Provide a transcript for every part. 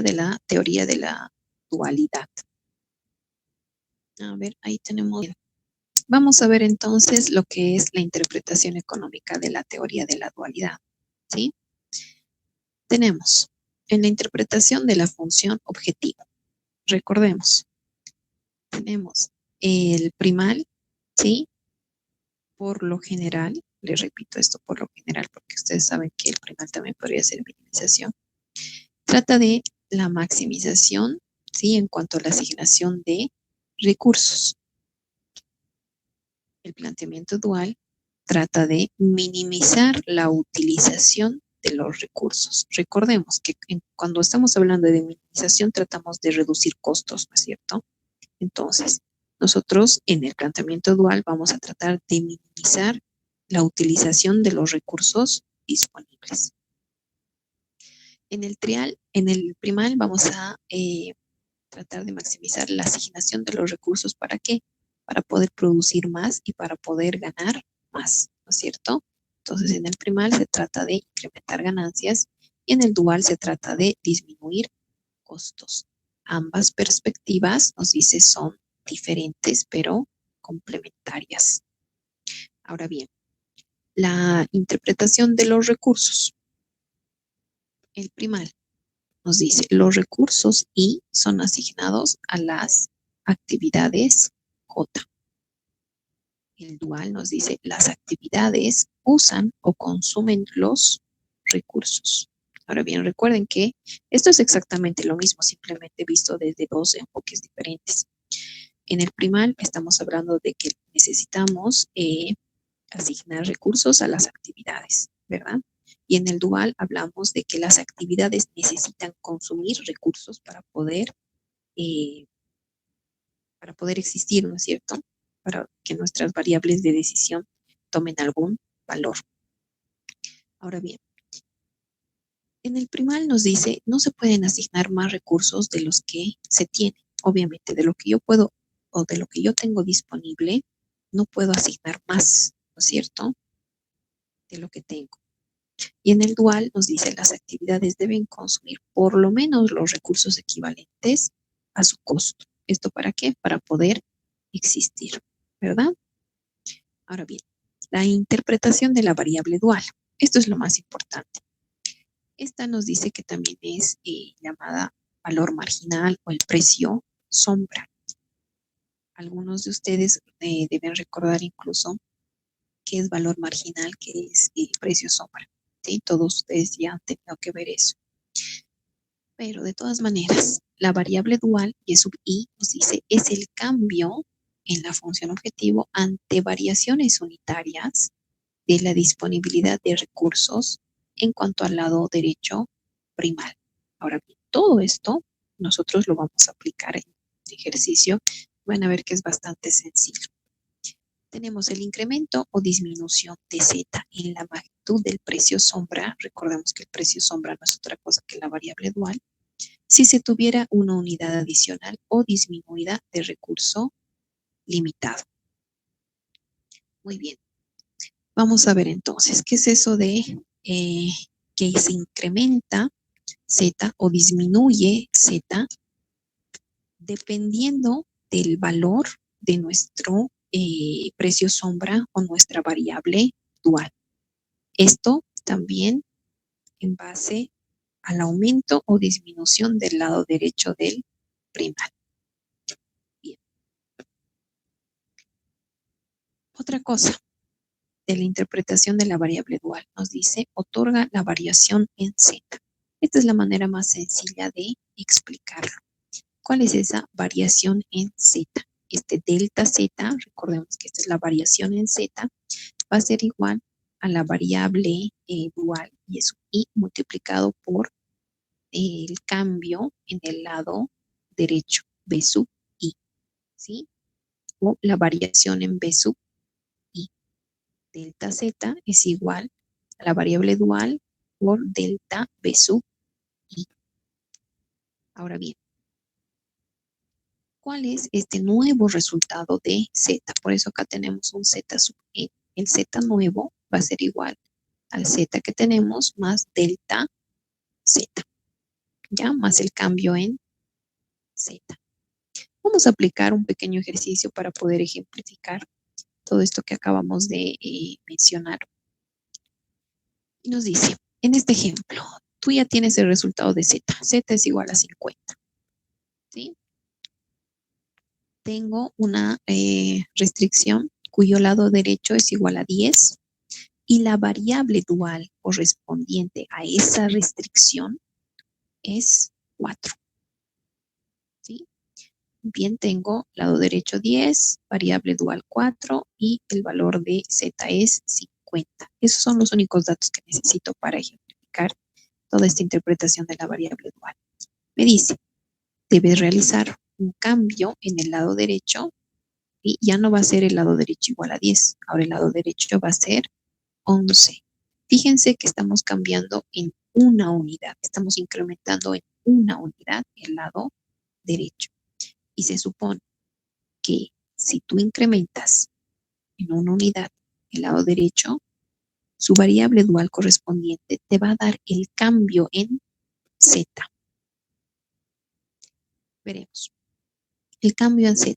de la teoría de la dualidad. A ver, ahí tenemos. Vamos a ver entonces lo que es la interpretación económica de la teoría de la dualidad, ¿sí? Tenemos en la interpretación de la función objetivo. Recordemos, tenemos el primal, ¿sí? Por lo general, les repito esto por lo general, porque ustedes saben que el primal también podría ser minimización. Trata de la maximización, ¿sí? En cuanto a la asignación de recursos. El planteamiento dual trata de minimizar la utilización de los recursos. Recordemos que cuando estamos hablando de minimización tratamos de reducir costos, ¿no es cierto? Entonces, nosotros en el planteamiento dual vamos a tratar de minimizar la utilización de los recursos disponibles. En el primal vamos a tratar de maximizar la asignación de los recursos. ¿Para qué? Para poder producir más y para poder ganar más, ¿no es cierto? Entonces, en el primal se trata de incrementar ganancias y en el dual se trata de disminuir costos. Ambas perspectivas, nos dice, son diferentes, pero complementarias. Ahora bien, la interpretación de los recursos. El primal nos dice, los recursos I son asignados a las actividades J. El dual nos dice, las actividades usan o consumen los recursos. Ahora bien, recuerden que esto es exactamente lo mismo, simplemente visto desde dos enfoques diferentes. En el primal estamos hablando de que necesitamos asignar recursos a las actividades, ¿verdad? Y en el dual hablamos de que las actividades necesitan consumir recursos eh, para poder existir, ¿no es cierto? Para que nuestras variables de decisión tomen algún valor. Ahora bien, en el primal nos dice, no se pueden asignar más recursos de los que se tienen. Obviamente, de lo que yo puedo o de lo que yo tengo disponible, no puedo asignar más, ¿no es cierto? De lo que tengo. Y en el dual nos dice, las actividades deben consumir por lo menos los recursos equivalentes a su costo. ¿Esto para qué? Para poder existir, ¿verdad? Ahora bien, la interpretación de la variable dual. Esto es lo más importante. Esta nos dice que también es llamada valor marginal o el precio sombra. Algunos de ustedes deben recordar incluso qué es valor marginal, qué es precio sombra. ¿Sí? Todos ustedes ya han tenido que ver eso. Pero de todas maneras, la variable dual y sub i nos dice es el cambio en la función objetivo ante variaciones unitarias de la disponibilidad de recursos en cuanto al lado derecho primal. Ahora bien, todo esto nosotros lo vamos a aplicar en el ejercicio. Van a ver que es bastante sencillo. Tenemos el incremento o disminución de Z en la magnitud del precio sombra. Recordemos que el precio sombra no es otra cosa que la variable dual. Si se tuviera una unidad adicional o disminuida de recurso limitado. Muy bien. Vamos a ver entonces, ¿qué es eso de que se incrementa Z o disminuye Z dependiendo del valor de nuestro precio sombra o nuestra variable dual? Esto también en base al aumento o disminución del lado derecho del primal. Bien. Otra cosa de la interpretación de la variable dual nos dice, otorga la variación en Z. Esta es la manera más sencilla de explicarlo. ¿Cuál es esa variación en Z? Este delta Z, recordemos que esta es la variación en Z, va a ser igual a la variable dual y es I multiplicado por el cambio en el lado derecho, B sub I, ¿sí? O la variación en B sub I. Delta Z es igual a la variable dual por delta B sub I. Ahora bien, ¿cuál es este nuevo resultado de Z? Por eso acá tenemos un Z sub N. El Z nuevo va a ser igual al Z que tenemos más delta Z. ya más el cambio en Z. Vamos a aplicar un pequeño ejercicio para poder ejemplificar todo esto que acabamos de mencionar. Y nos dice, en este ejemplo, tú ya tienes el resultado de Z. Z es igual a 50. ¿Sí? Tengo una restricción cuyo lado derecho es igual a 10 y la variable dual correspondiente a esa restricción es 4. ¿Sí? Bien, tengo lado derecho 10, variable dual 4 y el valor de Z es 50. Esos son los únicos datos que necesito para ejemplificar toda esta interpretación de la variable dual. Me dice, debes realizar un cambio en el lado derecho y ya no va a ser el lado derecho igual a 10. Ahora el lado derecho va a ser 11. Fíjense que estamos cambiando en una unidad. Estamos incrementando en una unidad el lado derecho. Y se supone que si tú incrementas en una unidad el lado derecho, su variable dual correspondiente te va a dar el cambio en Z. Veremos. El cambio en Z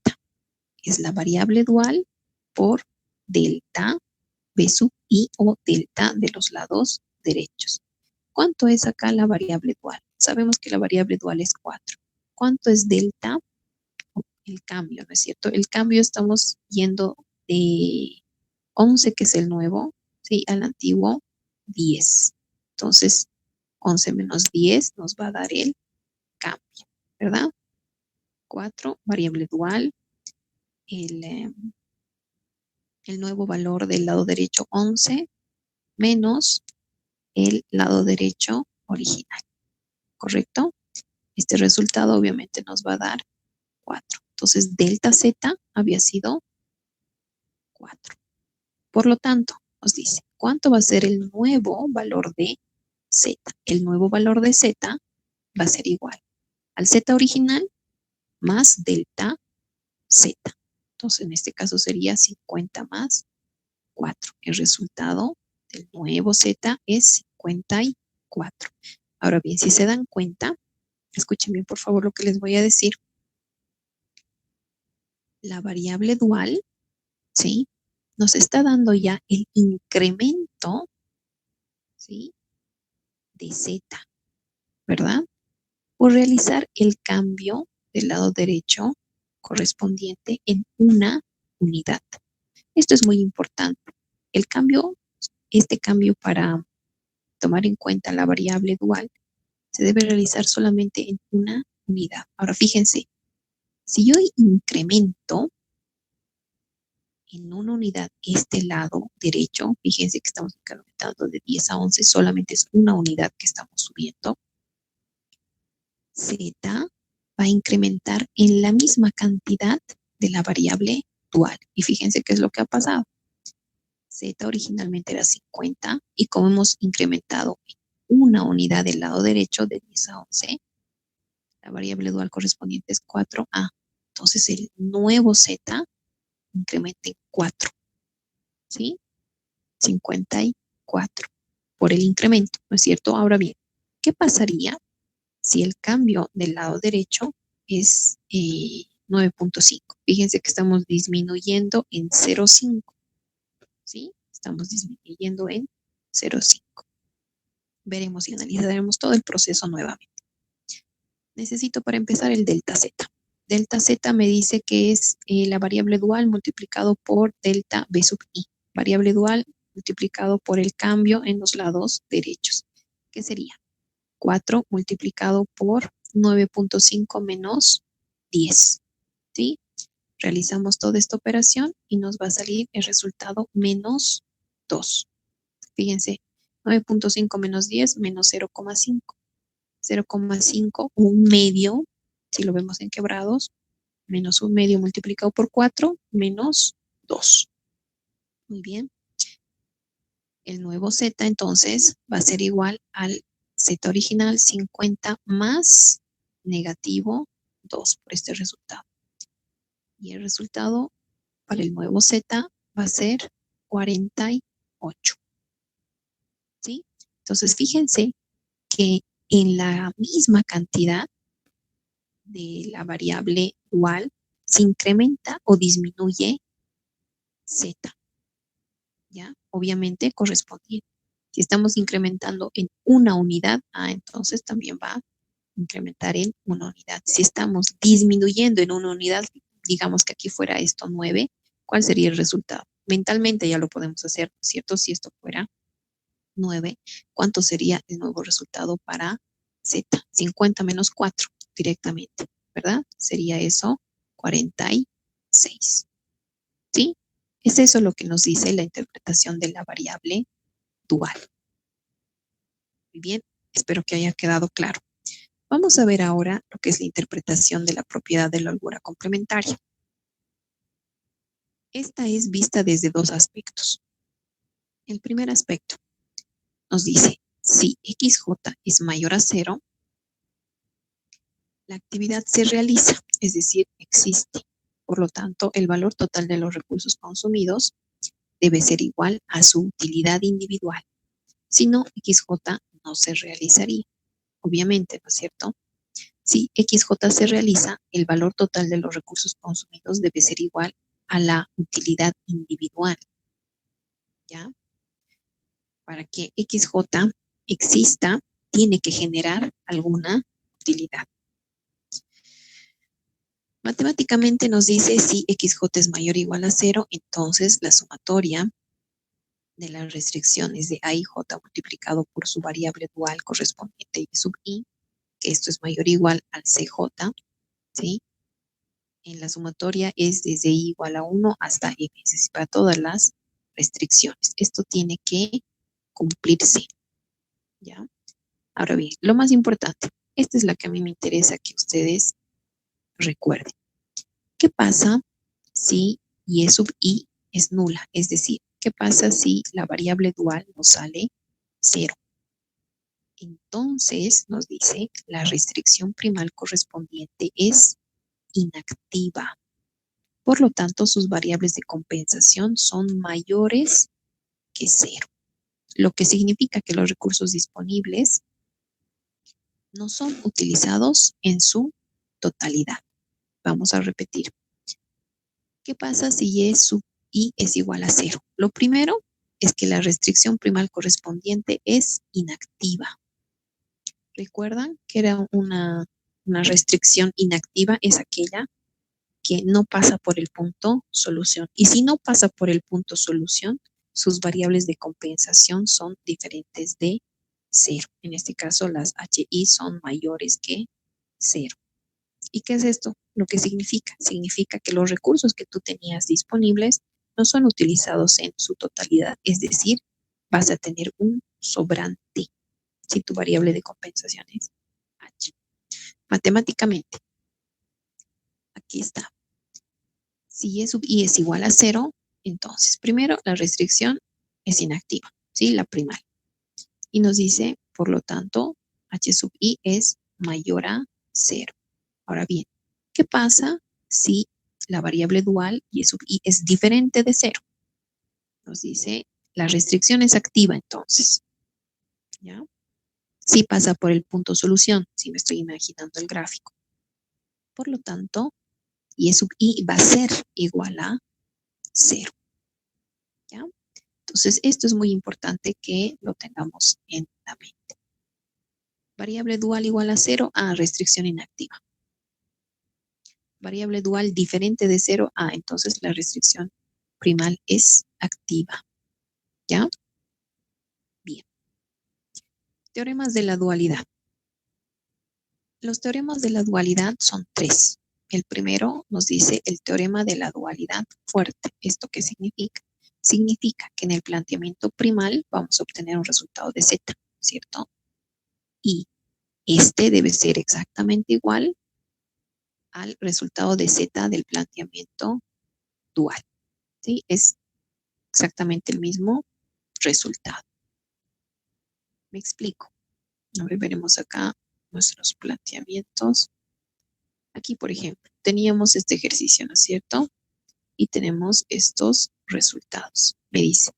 es la variable dual por delta B sub I o delta de los lados derechos. ¿Cuánto es acá la variable dual? Sabemos que la variable dual es 4. ¿Cuánto es delta? El cambio, ¿no es cierto? El cambio estamos yendo de 11, que es el nuevo, ¿sí? Al antiguo 10. Entonces, 11 menos 10 nos va a dar el cambio, ¿verdad? 4, variable dual, el, el nuevo valor del lado derecho 11 menos el lado derecho original, ¿correcto? Este resultado obviamente nos va a dar 4. Entonces, delta Z había sido 4. Por lo tanto, nos dice, ¿cuánto va a ser el nuevo valor de Z? El nuevo valor de Z va a ser igual al Z original más delta Z. Entonces, en este caso sería 50 más 4. El resultado del nuevo Z es 54. Ahora bien, si se dan cuenta, escuchen bien por favor lo que les voy a decir. La variable dual, ¿sí? Nos está dando ya el incremento, ¿sí? De Z, ¿verdad? Por realizar el cambio del lado derecho correspondiente en una unidad. Esto es muy importante. El cambio, este cambio para tomar en cuenta la variable dual, se debe realizar solamente en una unidad. Ahora fíjense, si yo incremento en una unidad este lado derecho, fíjense que estamos incrementando de 10 a 11, solamente es una unidad que estamos subiendo. Z va a incrementar en la misma cantidad de la variable dual. Y fíjense qué es lo que ha pasado. Z originalmente era 50 y como hemos incrementado una unidad del lado derecho de 10 a 11, la variable dual correspondiente es 4A. Entonces el nuevo Z incrementa en 4, ¿sí? 54 por el incremento, ¿no es cierto? Ahora bien, ¿qué pasaría si el cambio del lado derecho es 9.5? Fíjense que estamos disminuyendo en 0.5, ¿sí? Estamos disminuyendo en 0.5. Veremos y analizaremos todo el proceso nuevamente. Necesito para empezar el delta Z. Delta Z me dice que es la variable dual multiplicado por delta B sub I. Variable dual multiplicado por el cambio en los lados derechos. ¿Qué sería? 4 multiplicado por 9.5 menos 10. ¿Sí? Realizamos toda esta operación y nos va a salir el resultado menos 2. Fíjense, 9.5 menos 10 menos 0,5. 0,5, un medio, si lo vemos en quebrados, menos un medio multiplicado por 4 menos 2. Muy bien. El nuevo Z entonces va a ser igual al Z original 50 más negativo 2 por este resultado. Y el resultado para el nuevo Z va a ser 48. ¿Sí? Entonces fíjense que en la misma cantidad de la variable dual se incrementa o disminuye z, ¿ya? Obviamente correspondiente. Si estamos incrementando en una unidad, entonces también va a incrementar en una unidad. Si estamos disminuyendo en una unidad, digamos que aquí fuera esto 9, ¿cuál sería el resultado? Mentalmente ya lo podemos hacer, ¿no es cierto? Si esto fuera 9, ¿cuánto sería el nuevo resultado para z? 50 menos 4 directamente, ¿verdad? Sería eso 46. ¿Sí? Es eso lo que nos dice la interpretación de la variable dual. Muy bien, espero que haya quedado claro. Vamos a ver ahora lo que es la interpretación de la propiedad de la holgura complementaria. Esta es vista desde dos aspectos. El primer aspecto nos dice, si XJ es mayor a 0, la actividad se realiza, es decir, existe. Por lo tanto, el valor total de los recursos consumidos debe ser igual a su utilidad individual. Si no, XJ no se realizaría. Obviamente, ¿no es cierto? Si XJ se realiza, el valor total de los recursos consumidos debe ser igual a la utilidad individual, ¿ya? Para que XJ exista, tiene que generar alguna utilidad. Matemáticamente nos dice si XJ es mayor o igual a 0, entonces la sumatoria de las restricciones de A y J multiplicado por su variable dual correspondiente y sub I, que esto es mayor o igual al CJ, ¿sí? En la sumatoria es desde I igual a 1 hasta M, es decir, para todas las restricciones. Esto tiene que cumplirse, ¿ya? Ahora bien, lo más importante, esta es la que a mí me interesa que ustedes recuerden. ¿Qué pasa si Y sub I es nula? Es decir, ¿qué pasa si la variable dual nos sale 0? Entonces nos dice la restricción primal correspondiente es inactiva. Por lo tanto, sus variables de compensación son mayores que 0, lo que significa que los recursos disponibles no son utilizados en su totalidad. Vamos a repetir. ¿Qué pasa si Y sub I es igual a 0? Lo primero es que la restricción primal correspondiente es inactiva. ¿Recuerdan que era una restricción inactiva? Es aquella que no pasa por el punto solución. Y si no pasa por el punto solución, sus variables de compensación son diferentes de 0. En este caso, las HI son mayores que 0. ¿Y qué es esto? Lo que significa. Significa que los recursos que tú tenías disponibles no son utilizados en su totalidad. Es decir, vas a tener un sobrante si tu variable de compensación es H. Matemáticamente, aquí está. Si Y sub I es igual a 0, entonces, primero, la restricción es inactiva, ¿sí? La primal. Y nos dice, por lo tanto, H sub I es mayor a 0. Ahora bien, ¿qué pasa si la variable dual Y sub I es diferente de 0? Nos dice, la restricción es activa entonces, ¿ya? Sí pasa por el punto solución, si me estoy imaginando el gráfico. Por lo tanto, Y sub I va a ser igual a 0, ¿ya? Entonces, esto es muy importante que lo tengamos en la mente. Variable dual igual a 0, restricción inactiva. Variable dual diferente de 0, entonces la restricción primal es activa. ¿Ya? Bien. Teoremas de la dualidad. Los teoremas de la dualidad son 3. El primero nos dice el teorema de la dualidad fuerte. ¿Esto qué significa? Significa que en el planteamiento primal vamos a obtener un resultado de Z, ¿cierto? Y este debe ser exactamente igual al resultado de Z del planteamiento dual, ¿sí? Es exactamente el mismo resultado. Me explico. Ahora veremos acá nuestros planteamientos. Aquí, por ejemplo, teníamos este ejercicio, ¿no es cierto? Y tenemos estos resultados. Me dice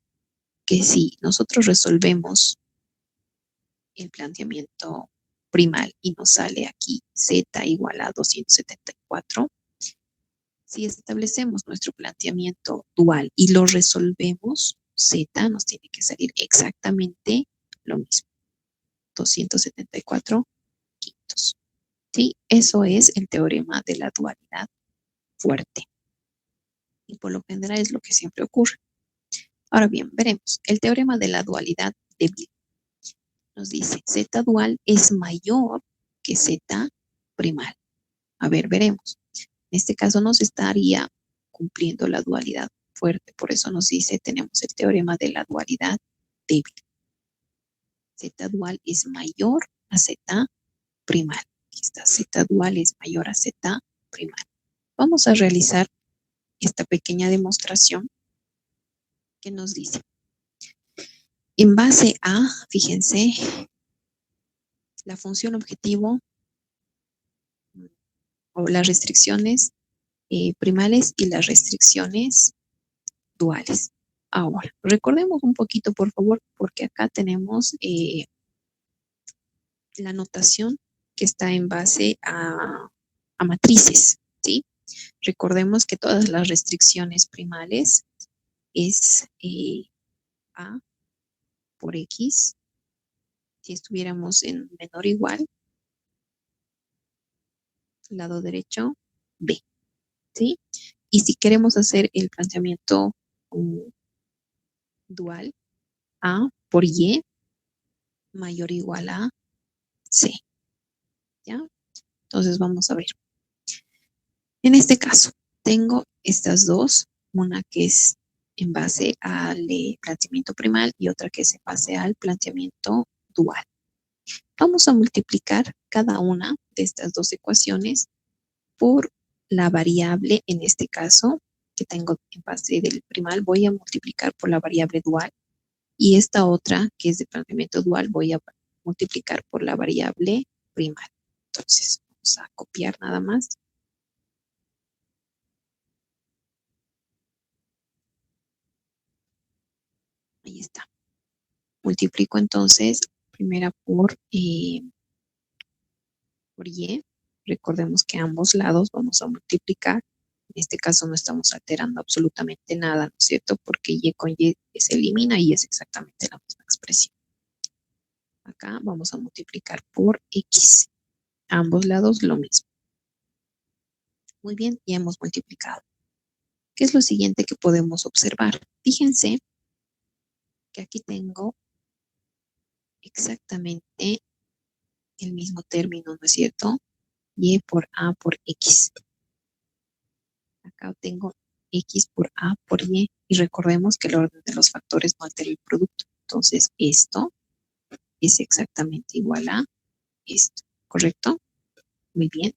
que si nosotros resolvemos el planteamiento primal y nos sale aquí z igual a 274. Si establecemos nuestro planteamiento dual y lo resolvemos, z nos tiene que salir exactamente lo mismo, 274 quintos. ¿Sí? Eso es el teorema de la dualidad fuerte. Y por lo general es lo que siempre ocurre. Ahora bien, veremos. El teorema de la dualidad débil nos dice z dual es mayor que z primal. A ver, veremos. En este caso nos estaría cumpliendo la dualidad fuerte. Por eso nos dice, tenemos el teorema de la dualidad débil. Z dual es mayor a Z primal. Aquí está, Z dual es mayor a Z primal. Vamos a realizar esta pequeña demostración que nos dice. En base a, fíjense, la función objetivo o las restricciones primales y las restricciones duales. Ahora, recordemos un poquito, por favor, porque acá tenemos la notación que está en base a matrices, ¿sí? Recordemos que todas las restricciones primales es A por X. Si estuviéramos en menor o igual, lado derecho, B, ¿sí? Y si queremos hacer el planteamiento dual, A por Y mayor o igual a C, ¿ya? Entonces vamos a ver. En este caso, tengo estas dos, una que es en base al planteamiento primal y otra que es en base al planteamiento dual. Vamos a multiplicar cada una de estas dos ecuaciones por la variable, en este caso, que tengo en base del primal, voy a multiplicar por la variable dual y esta otra, que es de planteamiento dual, voy a multiplicar por la variable primal. Entonces, vamos a copiar nada más. Ahí está. Multiplico entonces primera por Y. Recordemos que ambos lados vamos a multiplicar. En este caso no estamos alterando absolutamente nada, ¿no es cierto? Porque Y con Y se elimina y es exactamente la misma expresión. Acá vamos a multiplicar por X. Ambos lados lo mismo. Muy bien, ya hemos multiplicado. ¿Qué es lo siguiente que podemos observar? Fíjense que aquí tengo exactamente el mismo término, ¿no es cierto? Y por A por X. Acá tengo X por A por Y. Y recordemos que el orden de los factores no altera el producto. Entonces, esto es exactamente igual a esto. ¿Correcto? Muy bien.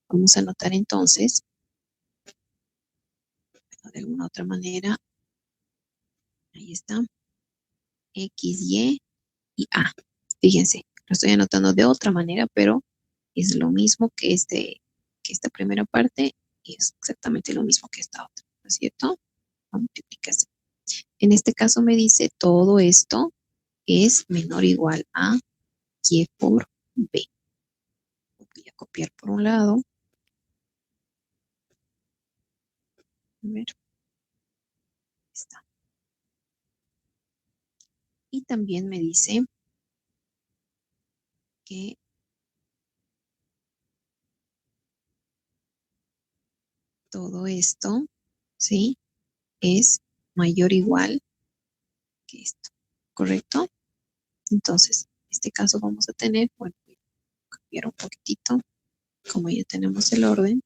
Vamos a anotar entonces, de alguna otra manera, ahí está, X, y A. Fíjense, lo estoy anotando de otra manera, pero es lo mismo que, que esta primera parte y es exactamente lo mismo que esta otra, ¿no es cierto? La multiplicación. En este caso me dice todo esto es menor o igual a Y por B. Voy a copiar por un lado. A ver. Está. Y también me dice que todo esto, ¿sí? Es mayor o igual que esto. ¿Correcto? Entonces, en este caso vamos a tener, bueno, voy a cambiar un poquitito, como ya tenemos el orden. En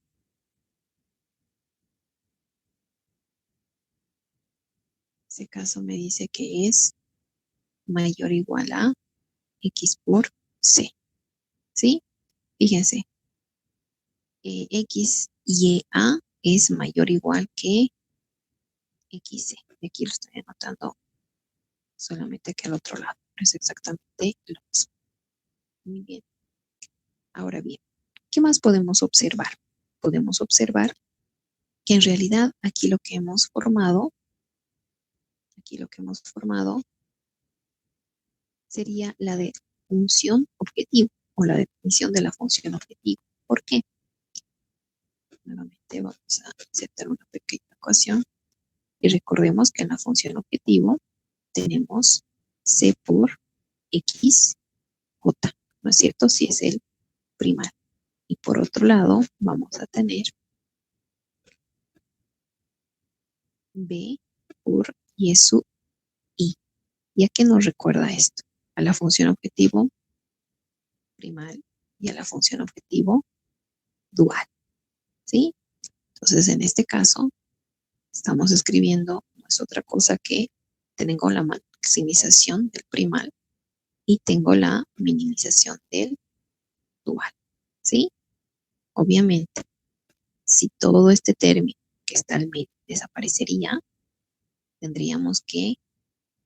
este caso me dice que es mayor o igual a X por C. ¿Sí? Fíjense, X y A es mayor o igual que XC. Aquí lo estoy anotando solamente que al otro lado. Es exactamente lo mismo. Muy bien. Ahora bien, ¿qué más podemos observar? Podemos observar que en realidad aquí lo que hemos formado sería la de función objetivo. o la definición de la función objetivo. ¿Por qué? Nuevamente vamos a insertar una pequeña ecuación y recordemos que en la función objetivo tenemos C por X, J, ¿no es cierto? Si es el primal. Y por otro lado, vamos a tener B por Y sub I. ¿Y a qué nos recuerda esto? A la función objetivo primal y a la función objetivo dual, ¿sí? Entonces, en este caso, estamos escribiendo, no es otra cosa que tengo la maximización del primal y tengo la minimización del dual, ¿sí? Obviamente, si todo este término que está al medio desaparecería, tendríamos que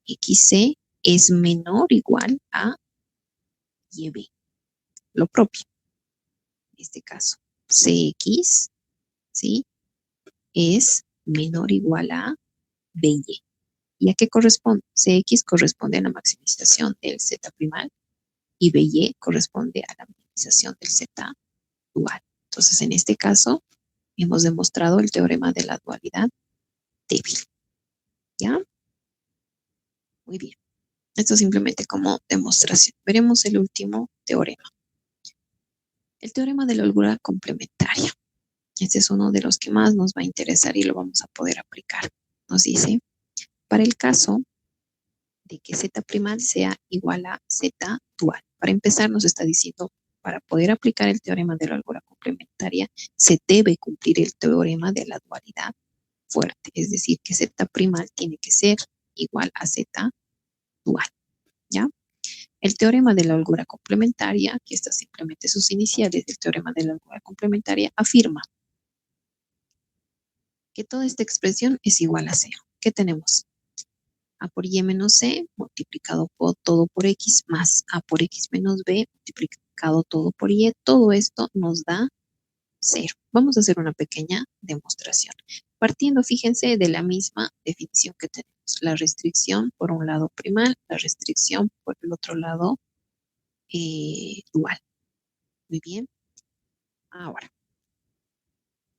XC es menor o igual a YB, lo propio. En este caso, CX, ¿sí? Es menor o igual a BY. ¿Y a qué corresponde? CX corresponde a la maximización del Z primal y BY corresponde a la minimización del Z dual. Entonces, en este caso, hemos demostrado el teorema de la dualidad débil. ¿Ya? Muy bien. Esto simplemente como demostración. Veremos el último teorema. El teorema de la holgura complementaria. Este es uno de los que más nos va a interesar y lo vamos a poder aplicar. Nos dice, para el caso de que Z primal sea igual a Z dual. Para empezar, nos está diciendo, para poder aplicar el teorema de la holgura complementaria, se debe cumplir el teorema de la dualidad fuerte. Es decir, que Z primal tiene que ser igual a Z dual. ¿Ya? El teorema de la holgura complementaria, aquí está simplemente sus iniciales del teorema de la holgura complementaria, afirma que toda esta expresión es igual a cero. ¿Qué tenemos? A por y menos c multiplicado por todo por x más a por x menos b multiplicado todo por y. Todo esto nos da cero. Vamos a hacer una pequeña demostración. Partiendo, fíjense, de la misma definición que tenemos. La restricción por un lado primal, la restricción por el otro lado dual. Muy bien. Ahora,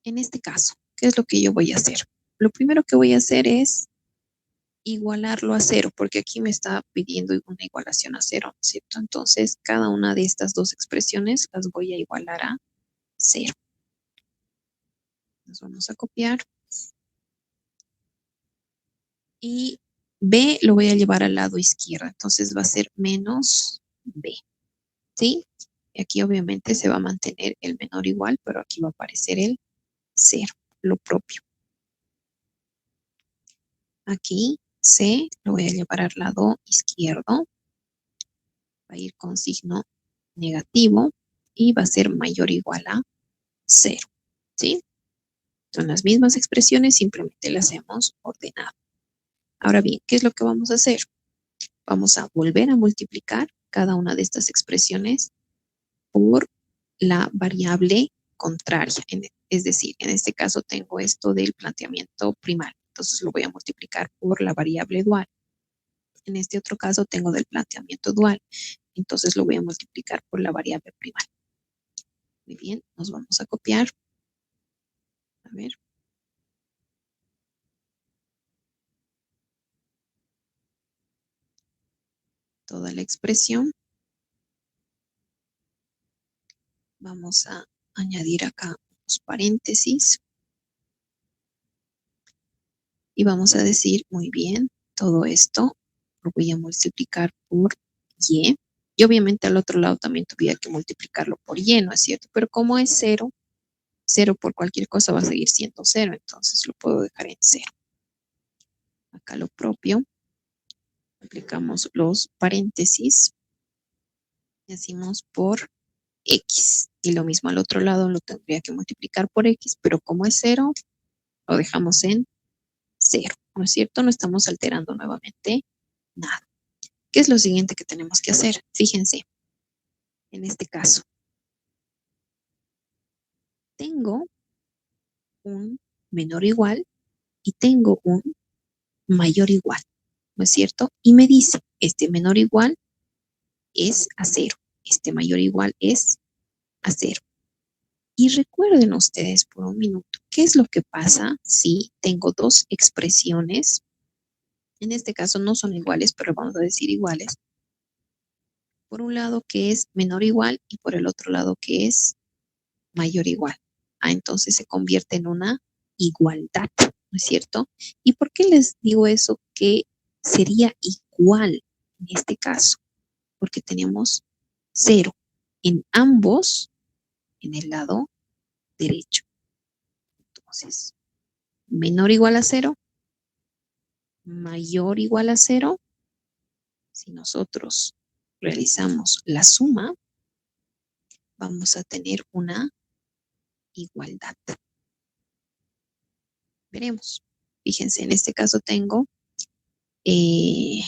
en este caso, ¿qué es lo que yo voy a hacer? Lo primero que voy a hacer es igualarlo a cero, porque aquí me está pidiendo una igualación a cero, ¿cierto? Entonces, cada una de estas dos expresiones las voy a igualar a cero. Nos vamos a copiar. Y B lo voy a llevar al lado izquierdo, entonces va a ser menos B, ¿sí? Y aquí obviamente se va a mantener el menor igual, pero aquí va a aparecer el cero, lo propio. Aquí C lo voy a llevar al lado izquierdo, va a ir con signo negativo y va a ser mayor o igual a cero, ¿sí? Son las mismas expresiones, simplemente las hemos ordenado. Ahora bien, ¿qué es lo que vamos a hacer? Vamos a volver a multiplicar cada una de estas expresiones por la variable contraria. Es decir, en este caso tengo esto del planteamiento primal, entonces lo voy a multiplicar por la variable dual. En este otro caso tengo del planteamiento dual, entonces lo voy a multiplicar por la variable primal. Muy bien, nos vamos a copiar. A ver. Toda la expresión. Vamos a añadir acá unos paréntesis. Y vamos a decir, muy bien, todo esto lo voy a multiplicar por y. Y obviamente al otro lado también tuviera que multiplicarlo por y, ¿no es cierto? Pero como es cero, cero por cualquier cosa va a seguir siendo cero, entonces lo puedo dejar en cero. Acá lo propio, aplicamos los paréntesis y decimos por x. Y lo mismo al otro lado lo tendría que multiplicar por x, pero como es cero, lo dejamos en cero, ¿no es cierto? No estamos alterando nuevamente nada. ¿Qué es lo siguiente que tenemos que hacer? Fíjense, en este caso, tengo un menor o igual y tengo un mayor o igual, ¿no es cierto? Y me dice, este menor o igual es a cero, este mayor o igual es a 0. Y recuerden ustedes por un minuto, ¿qué es lo que pasa si tengo dos expresiones? En este caso no son iguales, pero vamos a decir iguales. Por un lado que es menor o igual y por el otro lado que es mayor o igual. Entonces se convierte en una igualdad, ¿no es cierto? ¿Y por qué les digo eso que sería igual en este caso? Porque tenemos 0 en ambos en el lado derecho. Entonces, menor o igual a 0, mayor o igual a 0. Si nosotros realizamos la suma, vamos a tener una igualdad. Veremos. Fíjense, en este caso tengo y,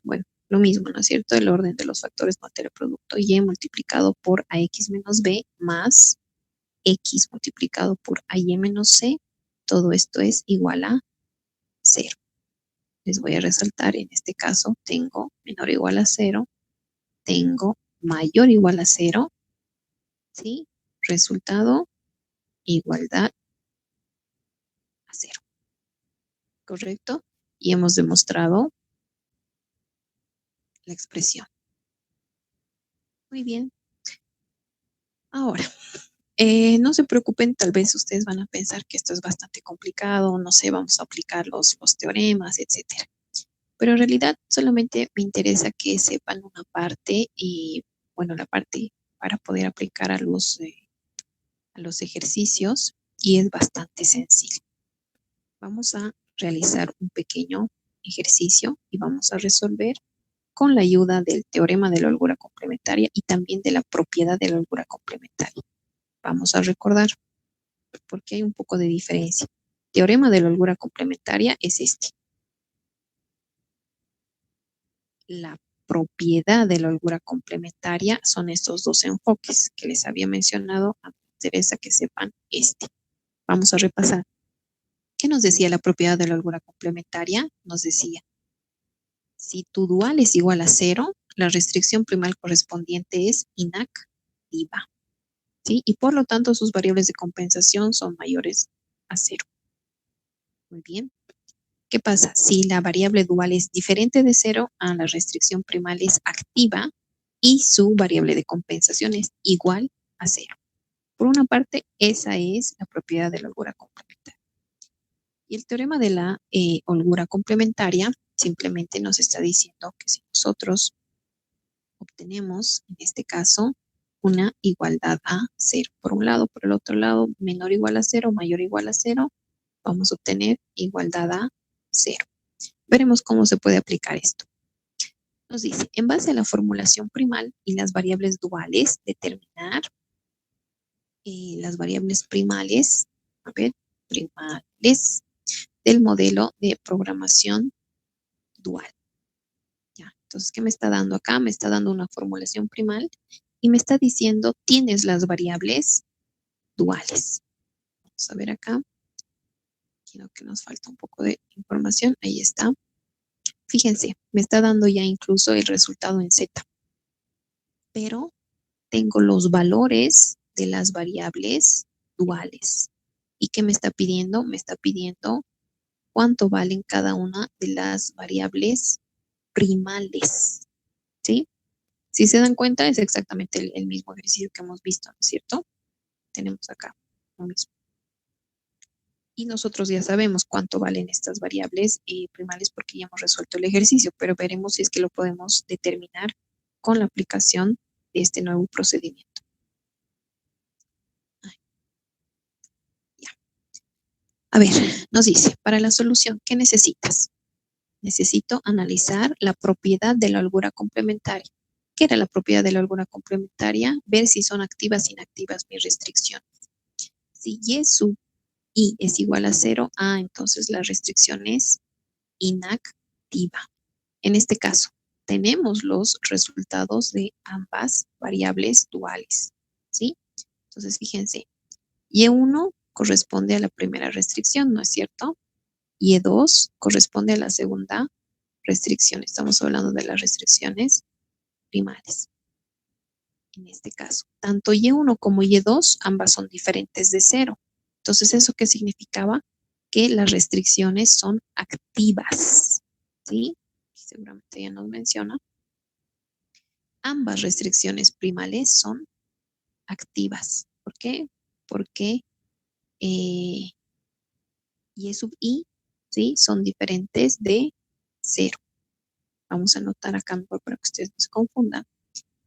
bueno, lo mismo, ¿no es cierto? El orden de los factores materia producto y multiplicado por ax menos b más x multiplicado por ay menos c. Todo esto es igual a 0. Les voy a resaltar, en este caso tengo menor o igual a 0, tengo mayor o igual a 0, ¿sí? Resultado, igualdad a 0, ¿correcto? Y hemos demostrado la expresión. Muy bien. Ahora, no se preocupen, tal vez ustedes van a pensar que esto es bastante complicado, no sé, vamos a aplicar los teoremas, etcétera. Pero en realidad solamente me interesa que sepan una parte y, bueno, la parte para poder aplicar a los ejercicios y es bastante sencillo. Vamos a realizar un pequeño ejercicio y vamos a resolver con la ayuda del teorema de la holgura complementaria y también de la propiedad de la holgura complementaria. Vamos a recordar, porque hay un poco de diferencia. Teorema de la holgura complementaria es este. La propiedad de la holgura complementaria son estos dos enfoques que les había mencionado. Me interesa que sepan este. Vamos a repasar. ¿Qué nos decía la propiedad de la holgura complementaria? Nos decía, si tu dual es igual a 0, la restricción primal correspondiente es inactiva, ¿sí? Y por lo tanto sus variables de compensación son mayores a 0. Muy bien. ¿Qué pasa? Si la variable dual es diferente de 0, la restricción primal es activa y su variable de compensación es igual a 0. Por una parte, esa es la propiedad de la holgura complementaria. Y el teorema de la holgura complementaria simplemente nos está diciendo que si nosotros obtenemos, en este caso, una igualdad a 0 por un lado, por el otro lado, menor o igual a 0, mayor o igual a 0, vamos a obtener igualdad a 0. Veremos cómo se puede aplicar esto. Nos dice, en base a la formulación primal y las variables duales, determinar las variables primales, primales del modelo de programación dual. Ya, entonces, ¿qué me está dando acá? Me está dando una formulación primal y me está diciendo, tienes las variables duales. Vamos a ver acá. Quiero que nos falta un poco de información. Ahí está. Fíjense, me está dando ya incluso el resultado en Z. Pero tengo los valores de las variables duales. ¿Y qué me está pidiendo? Me está pidiendo cuánto valen cada una de las variables primales. ¿Sí? Si se dan cuenta, es exactamente el mismo ejercicio que hemos visto, ¿no es cierto? Tenemos acá lo mismo. Y nosotros ya sabemos cuánto valen estas variables primales porque ya hemos resuelto el ejercicio, pero veremos si es que lo podemos determinar con la aplicación de este nuevo procedimiento. Ya. A ver, nos dice, para la solución, ¿qué necesitas? Necesito analizar la propiedad de la holgura complementaria. ¿Qué era la propiedad de la holgura complementaria? Ver si son activas o inactivas mis restricciones. Si Y sub I es igual a 0, entonces la restricción es inactiva. En este caso, tenemos los resultados de ambas variables duales, ¿sí? Entonces, fíjense, Y1 corresponde a la primera restricción, ¿no es cierto? Y2 corresponde a la segunda restricción. Estamos hablando de las restricciones primarias. En este caso, tanto Y1 como Y2, ambas son diferentes de cero. Entonces, ¿eso qué significaba? Que las restricciones son activas, ¿sí? Seguramente ya nos menciona. Ambas restricciones primales son activas. ¿Por qué? Porque Y sub I, ¿sí? Son diferentes de cero. Vamos a anotar acá mejor para que ustedes no se confundan.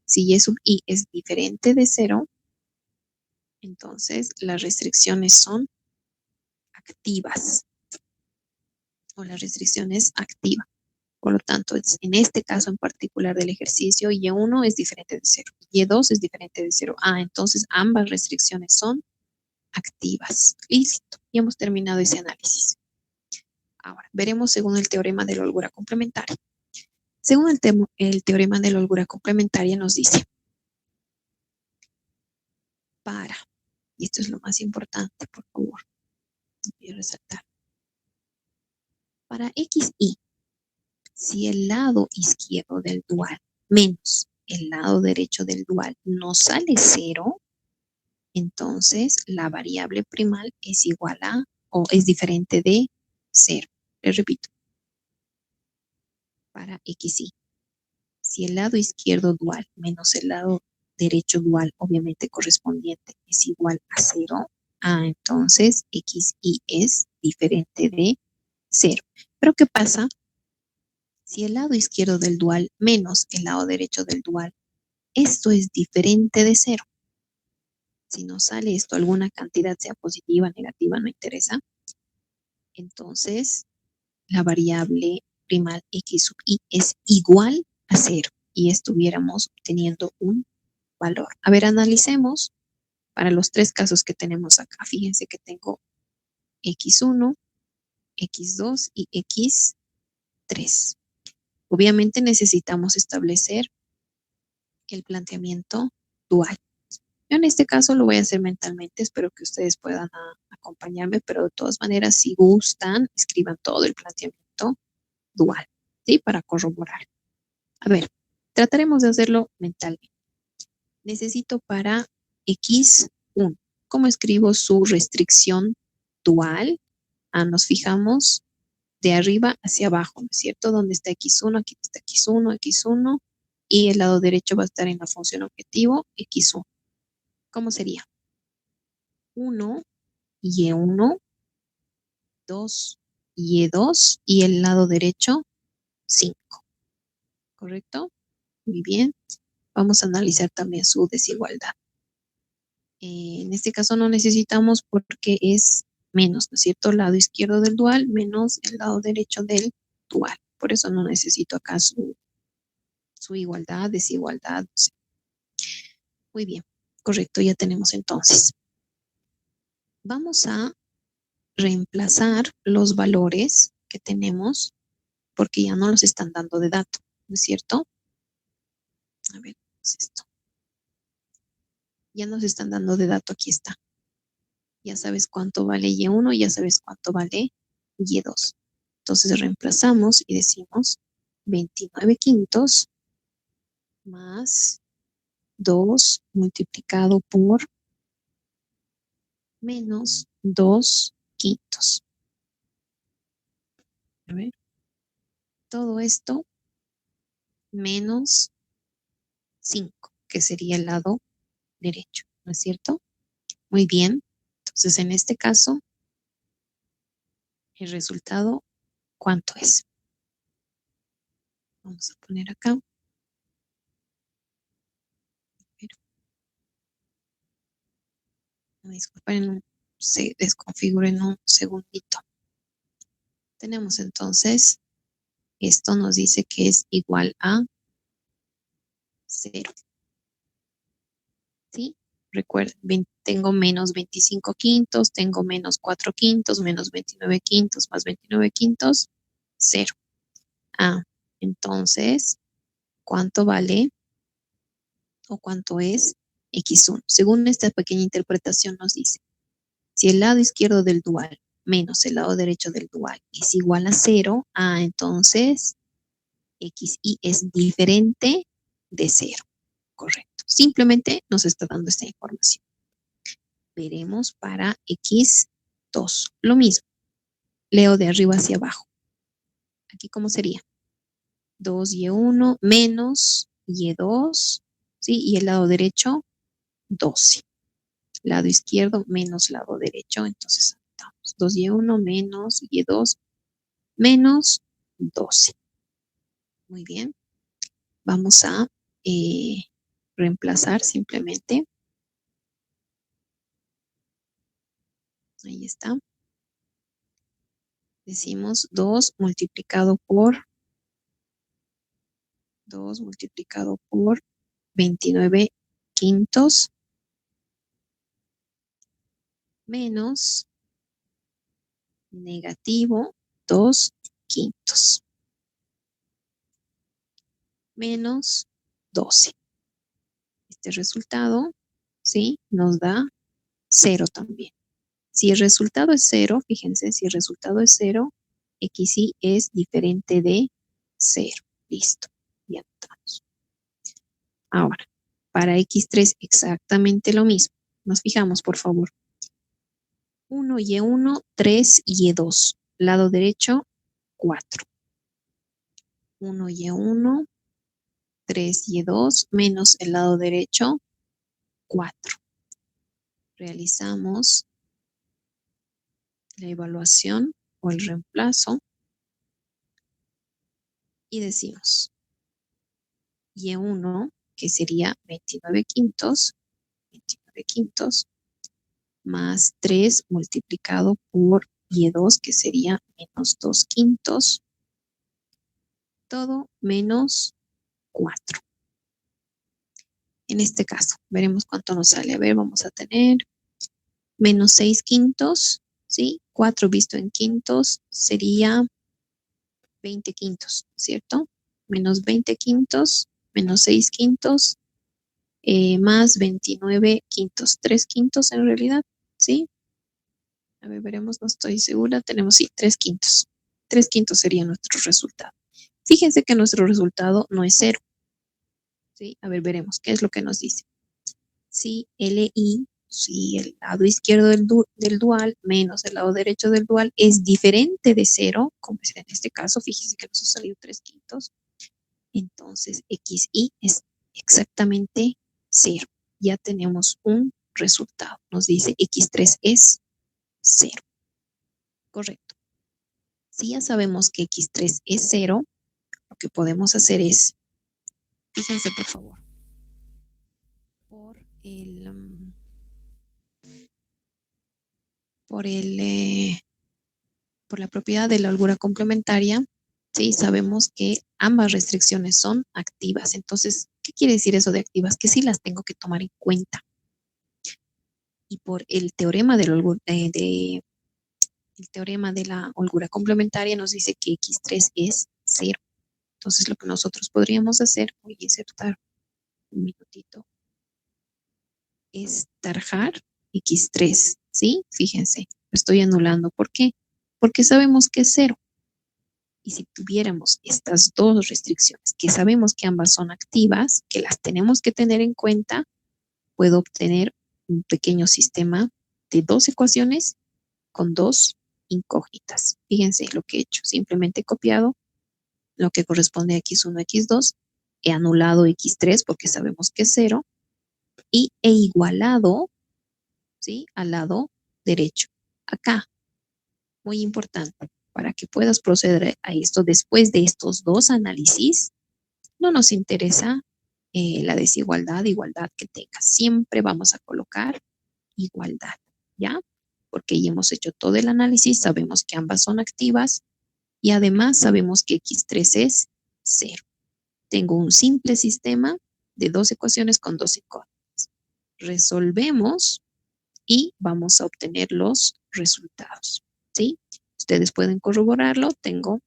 Si Y sub I es diferente de cero, entonces las restricciones son activas o la restricción es activa. Por lo tanto, en este caso en particular del ejercicio, Y1 es diferente de cero, Y2 es diferente de cero. Entonces ambas restricciones son activas. Listo, y hemos terminado ese análisis. Ahora, veremos según el teorema de la holgura complementaria. Según el teorema de la holgura complementaria nos dice, y esto es lo más importante, por favor, no voy a resaltar, para xi, si el lado izquierdo del dual menos el lado derecho del dual no sale cero, entonces la variable primal es igual a o es diferente de cero. Les repito, para xi, si el lado izquierdo dual menos el lado derecho dual, obviamente correspondiente, es igual a cero, entonces xi es diferente de cero. Pero ¿qué pasa si el lado izquierdo del dual menos el lado derecho del dual, esto es diferente de cero? Si no sale esto, alguna cantidad, sea positiva, negativa, no interesa, entonces la variable primal x sub i es igual a cero y estuviéramos obteniendo un valor. A ver, analicemos para los tres casos que tenemos acá. Fíjense que tengo x1, x2 y x3. Obviamente necesitamos establecer el planteamiento dual. Yo en este caso lo voy a hacer mentalmente, espero que ustedes puedan acompañarme, pero de todas maneras, si gustan, escriban todo el planteamiento dual, ¿sí? Para corroborar. A ver, trataremos de hacerlo mentalmente. Necesito para x1, ¿cómo escribo su restricción dual? Nos fijamos de arriba hacia abajo, ¿no es cierto? ¿Dónde está x1? Aquí está x1, x1, y el lado derecho va a estar en la función objetivo, x1. ¿Cómo sería? 1, y1, 2, y2, y el lado derecho, 5. ¿Correcto? Muy bien. Vamos a analizar también su desigualdad. En este caso no necesitamos porque es menos, ¿no es cierto? El lado izquierdo del dual menos el lado derecho del dual. Por eso no necesito acá su igualdad, desigualdad, no sé. Muy bien, correcto, ya tenemos entonces. Vamos a reemplazar los valores que tenemos porque ya no los están dando de dato, ¿no es cierto? A ver, ¿qué es esto? Ya nos están dando de dato, aquí está. Ya sabes cuánto vale Y1, ya sabes cuánto vale Y2. Entonces reemplazamos y decimos 29 quintos más 2 multiplicado por menos 2 quintos. A ver, todo esto menos 5, que sería el lado derecho, ¿no es cierto? Muy bien. Entonces, en este caso, el resultado, ¿cuánto es? Vamos a poner acá. Disculpen, se desconfigura en un segundito. Tenemos entonces, esto nos dice que es igual a 0. ¿Sí? Recuerden, tengo menos 25 quintos, tengo menos 4 quintos, menos 29 quintos, más 29 quintos, 0. Entonces, ¿cuánto vale o cuánto es x1? Según esta pequeña interpretación nos dice, si el lado izquierdo del dual menos el lado derecho del dual es igual a 0, entonces xi es diferente de 0. Correcto. Simplemente nos está dando esta información. Veremos para x2. Lo mismo. Leo de arriba hacia abajo. Aquí, ¿cómo sería? 2y1 menos y2, ¿sí? Y el lado derecho, 12. Lado izquierdo menos lado derecho. Entonces, anotamos 2y1 menos y2 menos 12. Muy bien. Vamos a reemplazar simplemente. Ahí está. Decimos 2 multiplicado por 29 quintos menos negativo 2 quintos menos 12. Este resultado, ¿sí? Nos da 0 también. Si el resultado es 0, fíjense, si el resultado es 0, xy es diferente de 0. Listo. Ya anotamos. Ahora, para x3 exactamente lo mismo. Nos fijamos, por favor. 1y1, 3y2. Lado derecho, 4. 1y1, 3y2 menos el lado derecho, 4. Realizamos la evaluación o el reemplazo y decimos y1, que sería 29 quintos, más 3 multiplicado por y2, que sería menos 2 quintos, todo menos 4. En este caso, veremos cuánto nos sale. A ver, vamos a tener menos 6 quintos, ¿sí? 4 visto en quintos sería 20 quintos, ¿cierto? Menos 20 quintos, menos 6 quintos, más 29 quintos, 3 quintos en realidad, ¿sí? A ver, veremos, no estoy segura. Tenemos, sí, 3 quintos. 3 quintos sería nuestro resultado. Fíjense que nuestro resultado no es 0, ¿sí? A ver, veremos, ¿qué es lo que nos dice? Si LI, si el lado izquierdo del dual menos el lado derecho del dual es diferente de 0, como es en este caso, fíjense que nos ha salido 3 quintos, entonces XY es exactamente 0. Ya tenemos un resultado. Nos dice X3 es 0. Correcto. Si ya sabemos que X3 es 0, lo que podemos hacer es, fíjense por favor, por el, por el, por la propiedad de la holgura complementaria, sí, sabemos que ambas restricciones son activas. Entonces, ¿qué quiere decir eso de activas? Que sí las tengo que tomar en cuenta. Y por el teorema de el teorema de la holgura complementaria nos dice que x3 es 0. Entonces, lo que nosotros podríamos hacer, voy a insertar un minutito, es tarjar x3, ¿sí? Fíjense, lo estoy anulando. ¿Por qué? Porque sabemos que es 0. Y si tuviéramos estas dos restricciones, que sabemos que ambas son activas, que las tenemos que tener en cuenta, puedo obtener un pequeño sistema de dos ecuaciones con dos incógnitas. Fíjense lo que he hecho. Simplemente he copiado lo que corresponde a x1, x2, he anulado x3 porque sabemos que es 0 y he igualado, ¿sí?, al lado derecho. Acá, muy importante, para que puedas proceder a esto después de estos dos análisis, no nos interesa la desigualdad, igualdad que tenga. Siempre vamos a colocar igualdad, ¿ya? Porque ya hemos hecho todo el análisis, sabemos que ambas son activas y además sabemos que x3 es 0. Tengo un simple sistema de dos ecuaciones con dos incógnitas. Resolvemos y vamos a obtener los resultados, ¿sí? Ustedes pueden corroborarlo. Tengo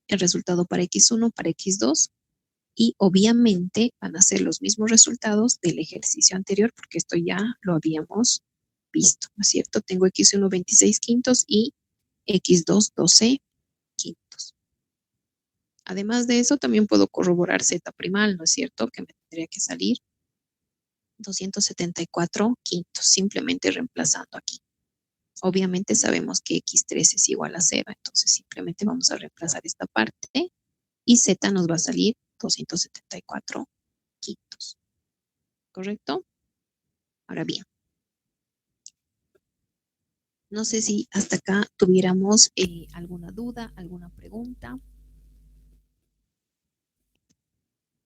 el resultado para x1, para x2 y obviamente van a ser los mismos resultados del ejercicio anterior porque esto ya lo habíamos visto, ¿no es cierto? Tengo x1 26 quintos y x2 12 quintos. Además de eso, también puedo corroborar z primal, ¿no es cierto? Que me tendría que salir 274 quintos, simplemente reemplazando aquí. Obviamente sabemos que x3 es igual a 0, entonces simplemente vamos a reemplazar esta parte y z nos va a salir 274 quintos, ¿correcto? Ahora bien, no sé si hasta acá tuviéramos alguna duda, alguna pregunta.